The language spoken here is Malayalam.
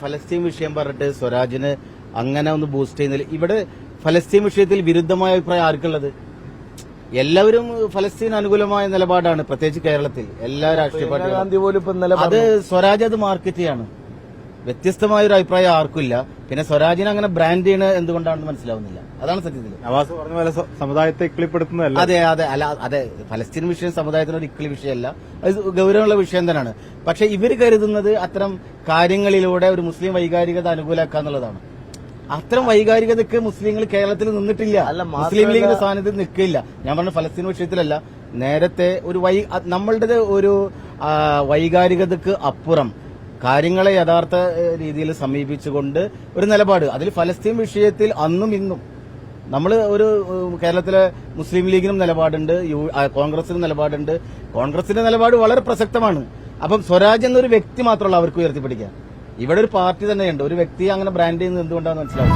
ഫലസ്തീൻ വിഷയം പറഞ്ഞിട്ട് സ്വരാജിന് അങ്ങനെ ഒന്ന് ബൂസ്റ്റ് ചെയ്യുന്നതിൽ ഇവിടെ ഫലസ്തീൻ വിഷയത്തിൽ വിരുദ്ധമായ അഭിപ്രായം ആർക്കുള്ളത്? എല്ലാവരും ഫലസ്തീൻ അനുകൂലമായ നിലപാടാണ്, പ്രത്യേകിച്ച് കേരളത്തിൽ എല്ലാ രാഷ്ട്രീയ പാർട്ടികളും. അത് സ്വരാജ് അത് മാർക്കറ്റ് ചെയ്യാണ്. വ്യത്യസ്തമായ ഒരു അഭിപ്രായം ആർക്കില്ല. പിന്നെ സ്വരാജിനെ അങ്ങനെ ബ്രാൻഡ് ചെയ്യണ എന്തുകൊണ്ടാണെന്ന് മനസ്സിലാവുന്നില്ല. അതാണ് സത്യത്തിൽ. നവാസ് പറഞ്ഞ പോലെ സമുദായത്തെ ഇക്ലിപ്പെടുത്തുന്നതല്ല. അതെ ഫലസ്തീൻ വിഷയം സമുദായത്തിനൊരു ഇക്കളി വിഷയമല്ല, അത് ഗൗരവമുള്ള വിഷയം തന്നെയാണ്. പക്ഷെ ഇവർ കരുതുന്നത് അത്തരം കാര്യങ്ങളിലൂടെ ഒരു മുസ്ലിം വൈകാരികത അനുകൂലാക്കാന്നുള്ളതാണ്. അത്തരം വൈകാരികതയ്ക്ക് മുസ്ലിങ്ങൾ കേരളത്തിൽ നിന്നിട്ടില്ല, മുസ്ലിം ലീഗിന്റെ സാന്നിധ്യം നിൽക്കില്ല. ഞാൻ പറഞ്ഞ ഫലസ്തീൻ വിഷയത്തിലല്ല, നേരത്തെ ഒരു നമ്മളുടെ ഒരു വൈകാരികതയ്ക്ക് അപ്പുറം കാര്യങ്ങളെ യഥാർത്ഥ രീതിയിൽ സമീപിച്ചുകൊണ്ട് ഒരു നിലപാട്. അതിൽ ഫലസ്തീൻ വിഷയത്തിൽ അന്നും ഇന്നും നമ്മൾ ഒരു കേരളത്തിലെ മുസ്ലിം ലീഗിനും നിലപാടുണ്ട്, കോൺഗ്രസിനും നിലപാടുണ്ട്. കോൺഗ്രസിന്റെ നിലപാട് വളരെ പ്രസക്തമാണ്. അപ്പം സ്വരാജ് എന്നൊരു വ്യക്തി മാത്രമല്ല അവർക്ക് ഉയർത്തിപ്പിടിക്കാൻ. ഇവിടെ ഒരു പാർട്ടി തന്നെയുണ്ട്. ഒരു വ്യക്തിയെ അങ്ങനെ ബ്രാൻഡ് ചെയ്യുന്നത് എന്തുകൊണ്ടാണെന്ന് മനസ്സിലാവും.